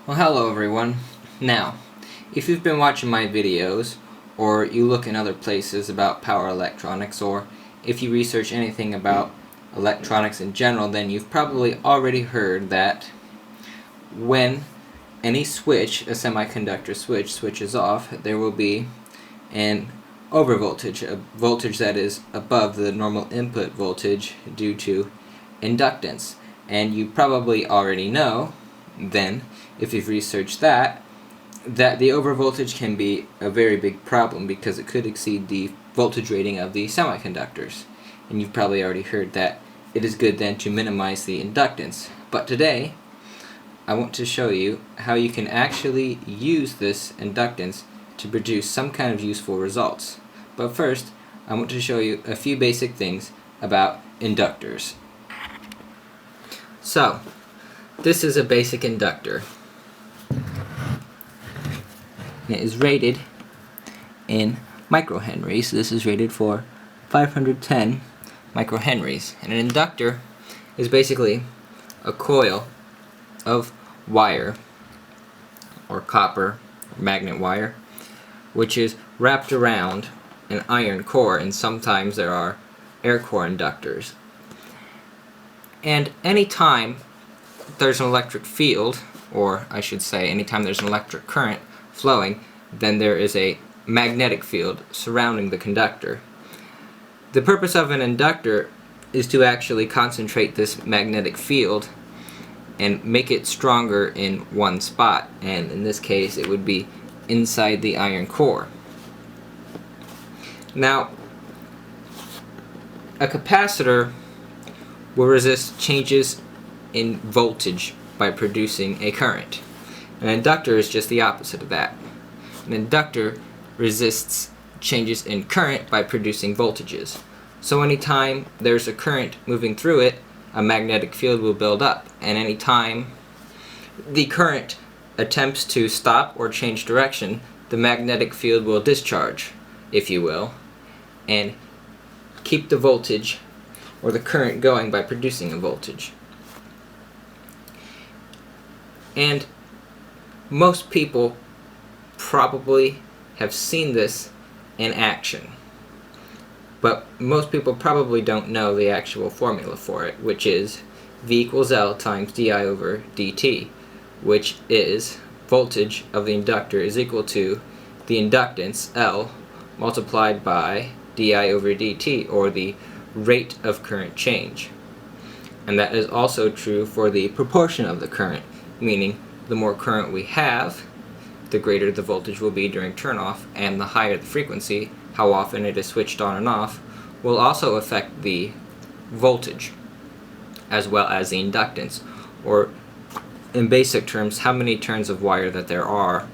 Well, hello everyone. Now, if you've been watching my videos, or you look in other places about power electronics, or if you research anything about electronics in general, then you've probably already heard that when any switch, a semiconductor switch, switches off, there will be an overvoltage, a voltage that is above the normal input voltage due to inductance. And you probably already know, then, if you've researched that the overvoltage can be a very big problem because it could exceed the voltage rating of the semiconductors. And you've probably already heard that it is good then to minimize the inductance. But today, I want to show you how you can actually use this inductance to produce some kind of useful results. But first, I want to show you a few basic things about inductors. So, this is a basic inductor. It is rated in microhenries. This is rated for 510 microhenries. And an inductor is basically a coil of wire, or copper, or magnet wire, which is wrapped around an iron core, and sometimes there are air core inductors. And anytime there's an electric field, or I should say anytime there's an electric current flowing, then there is a magnetic field surrounding the conductor. The purpose of an inductor is to actually concentrate this magnetic field and make it stronger in one spot, and in this case it would be inside the iron core. Now, a capacitor will resist changes in voltage by producing a current. An inductor is just the opposite of that. An inductor resists changes in current by producing voltages. So anytime there's a current moving through it, a magnetic field will build up, and anytime the current attempts to stop or change direction, the magnetic field will discharge, if you will, and keep the voltage or the current going by producing a voltage. And most people probably have seen this in action, but most people probably don't know the actual formula for it, which is V equals L times di over dt, which is voltage of the inductor is equal to the inductance, L, multiplied by di over dt, or the rate of current change. And that is also true for the proportion of the current, meaning the more current we have, the greater the voltage will be during turn-off, and the higher the frequency, how often it is switched on and off, will also affect the voltage, as well as the inductance, or in basic terms, how many turns of wire that there are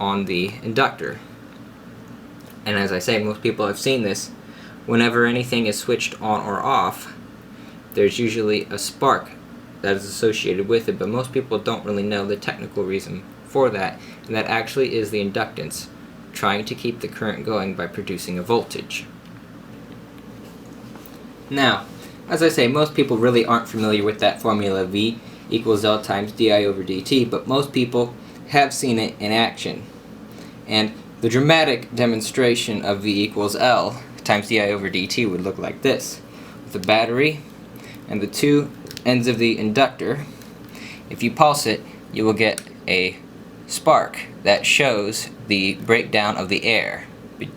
on the inductor. And as I say, most people have seen this. Whenever anything is switched on or off, there's usually a spark that is associated with it, but most people don't really know the technical reason for that, and that actually is the inductance trying to keep the current going by producing a voltage. Now, as I say, most people really aren't familiar with that formula, V equals L times di over dt, but most people have seen it in action. And the dramatic demonstration of V equals L times di over dt would look like this, with a battery and the two ends of the inductor. If you pulse it, you will get a spark that shows the breakdown of the air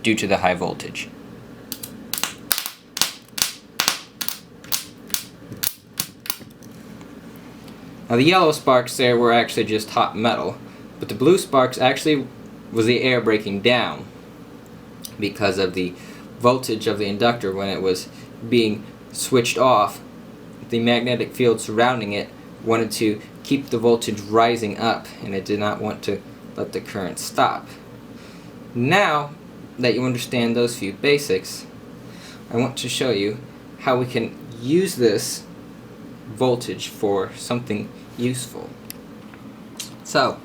due to the high voltage. Now the yellow sparks there were actually just hot metal, but the blue sparks actually was the air breaking down because of the voltage of the inductor. When it was being switched off, the magnetic field surrounding it wanted to keep the voltage rising up, and it did not want to let the current stop. Now that you understand those few basics, I want to show you how we can use this voltage for something useful. So,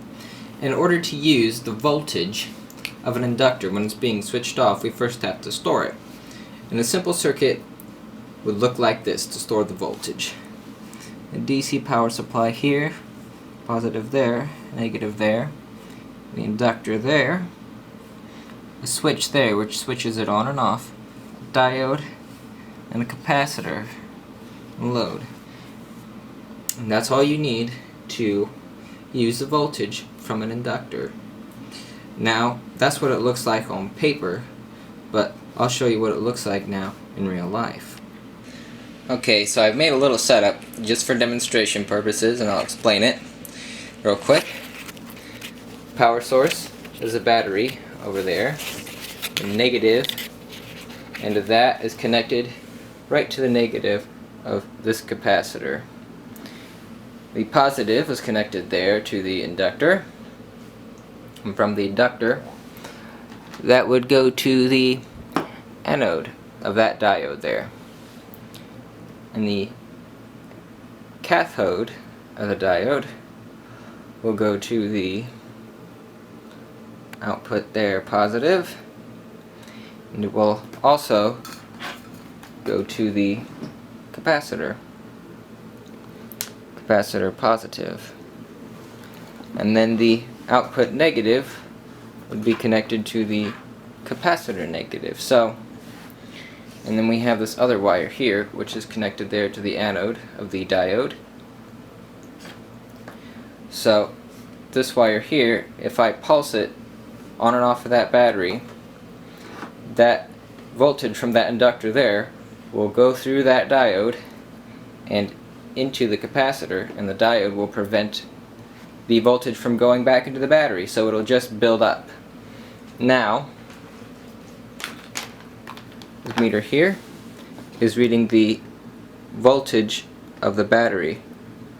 in order to use the voltage of an inductor when it's being switched off, we first have to store it. And a simple circuit would look like this to store the voltage. A DC power supply here, positive there, negative there, the inductor there, a switch there which switches it on and off, a diode, and a capacitor and load. And that's all you need to use the voltage from an inductor. Now, that's what it looks like on paper, but I'll show you what it looks like now in real life. Okay, so I've made a little setup just for demonstration purposes, and I'll explain it real quick. Power source is a battery over there. The negative end of that is connected right to the negative of this capacitor. The positive is connected there to the inductor, and from the inductor that would go to the anode of that diode there, and the cathode of the diode will go to the output there, positive, and it will also go to the capacitor positive, and then the output negative would be connected to the capacitor negative. So, and then we have this other wire here which is connected there to the anode of the diode. So this wire here, if I pulse it on and off of that battery, that voltage from that inductor there will go through that diode and into the capacitor, and the diode will prevent the voltage from going back into the battery, so it'll just build up. Now, this meter here is reading the voltage of the battery,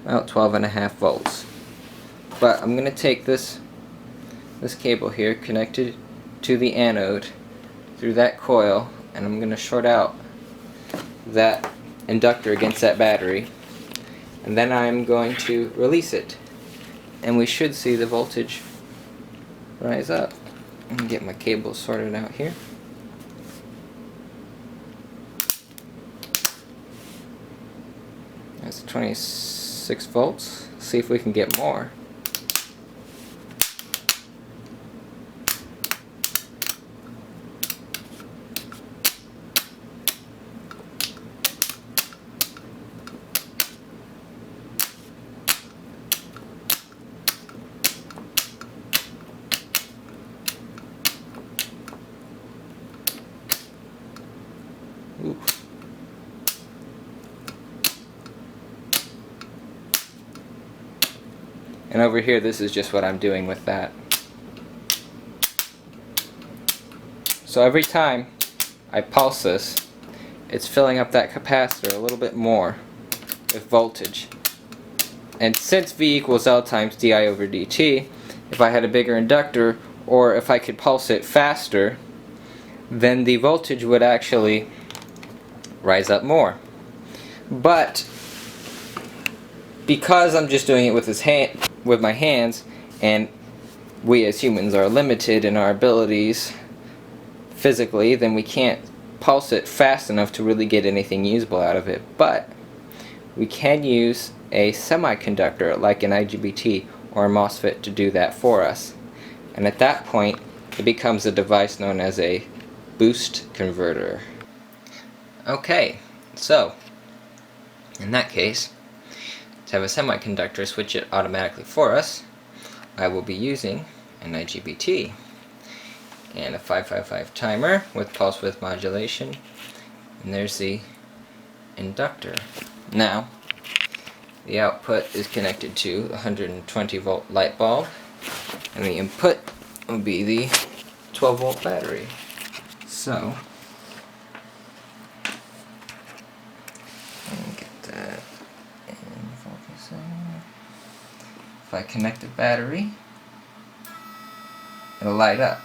about 12.5 volts. But I'm going to take this cable here connected to the anode through that coil, and I'm going to short out that inductor against that battery, and then I'm going to release it, and we should see the voltage rise up. I'm going to get my cables sorted out here. That's 26 volts. See if we can get more. Ooh. And over here, this is just what I'm doing with that. So every time I pulse this, it's filling up that capacitor a little bit more with voltage. And since V equals L times di over dt, if I had a bigger inductor, or if I could pulse it faster, then the voltage would actually rise up more. But because I'm just doing it with my hands, and we as humans are limited in our abilities physically, then we can't pulse it fast enough to really get anything usable out of it. But we can use a semiconductor like an IGBT or a MOSFET to do that for us. And at that point, it becomes a device known as a boost converter. Okay, so in that case, to have a semiconductor switch it automatically for us, I will be using an IGBT and a 555 timer with pulse width modulation, and there's the inductor. Now, the output is connected to a 120 volt light bulb, and the input will be the 12 volt battery. So, get that in focusing. If I connect the battery, it'll light up.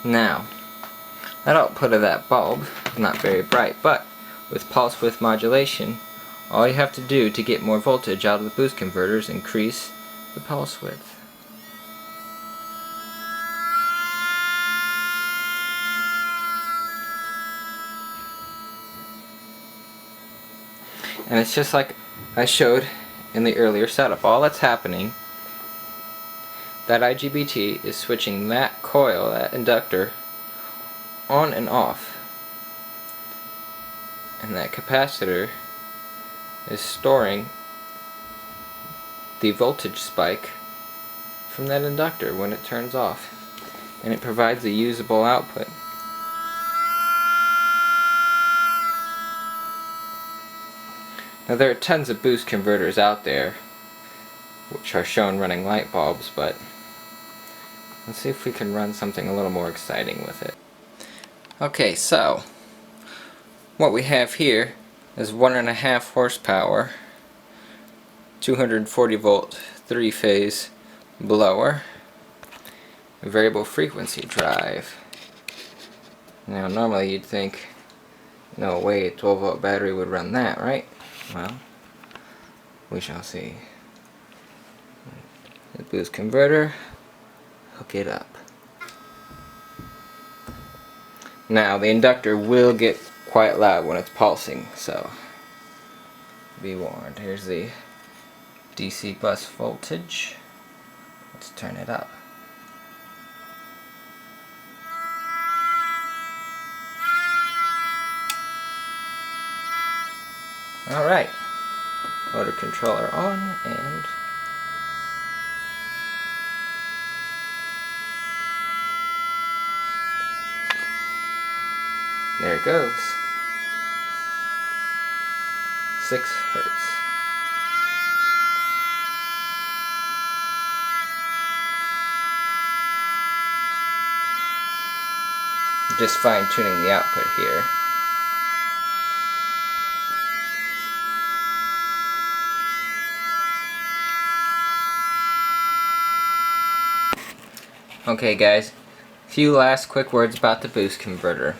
Now, that output of that bulb is not very bright, but with pulse width modulation, all you have to do to get more voltage out of the boost converter is increase the pulse width. And it's just like I showed in the earlier setup. All that's happening, that IGBT is switching that coil, that inductor, on and off. And that capacitor is storing the voltage spike from that inductor when it turns off. And it provides a usable output. Now there are tons of boost converters out there which are shown running light bulbs, but let's see if we can run something a little more exciting with it. Okay, so what we have here is 1.5 horsepower, 240 volt 3-phase blower, a variable frequency drive. Now normally you'd think, no way, a 12 volt battery would run that, right? Well, we shall see. The boost converter, hook it up. Now the inductor will get quite loud when it's pulsing, so be warned. Here's the DC bus voltage. Let's turn it up. Alright, motor controller on, and there it goes. 6 hertz. Just fine-tuning the output here. Okay guys, a few last quick words about the boost converter.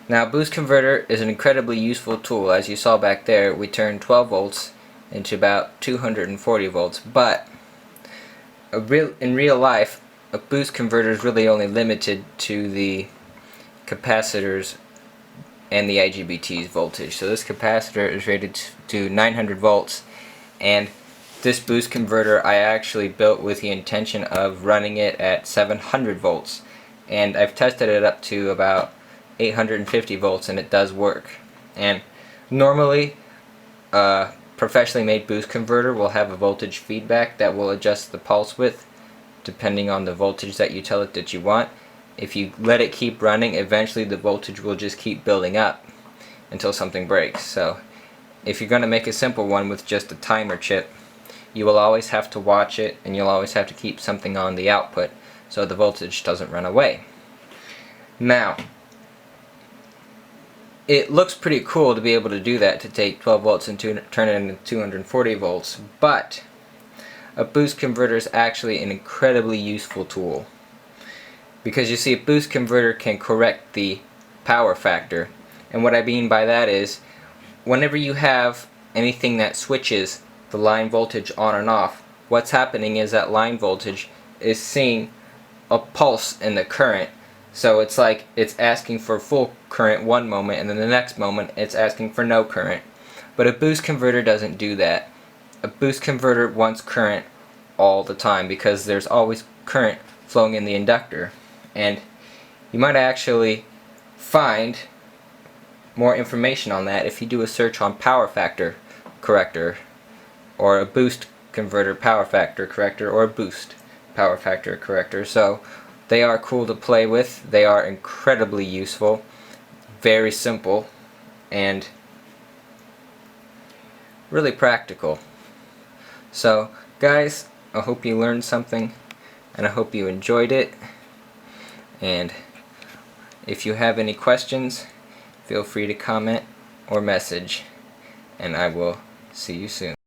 Now, boost converter is an incredibly useful tool. As you saw back there, we turned 12 volts into about 240 volts, but in real life, a boost converter is really only limited to the capacitors and the IGBT's voltage. So this capacitor is rated to 900 volts, and this boost converter I actually built with the intention of running it at 700 volts, and I've tested it up to about 850 volts, and it does work. And normally a professionally made boost converter will have a voltage feedback that will adjust the pulse width depending on the voltage that you tell it that you want. If you let it keep running, eventually the voltage will just keep building up until something breaks. So if you're going to make a simple one with just a timer chip, you will always have to watch it, and you'll always have to keep something on the output so the voltage doesn't run away. Now, it looks pretty cool to be able to do that, to take 12 volts and turn it into 240 volts, but a boost converter is actually an incredibly useful tool. Because you see, a boost converter can correct the power factor. And what I mean by that is, whenever you have anything that switches the line voltage on and off, what's happening is that line voltage is seeing a pulse in the current. So it's like it's asking for full current one moment, and then the next moment it's asking for no current. But a boost converter doesn't do that. A boost converter wants current all the time because there's always current flowing in the inductor. And you might actually find more information on that if you do a search on power factor corrector, or a boost converter power factor corrector, or a boost power factor corrector. So they are cool to play with. They are incredibly useful, very simple, and really practical. So guys, I hope you learned something, and I hope you enjoyed it. And if you have any questions, feel free to comment or message, and I will see you soon.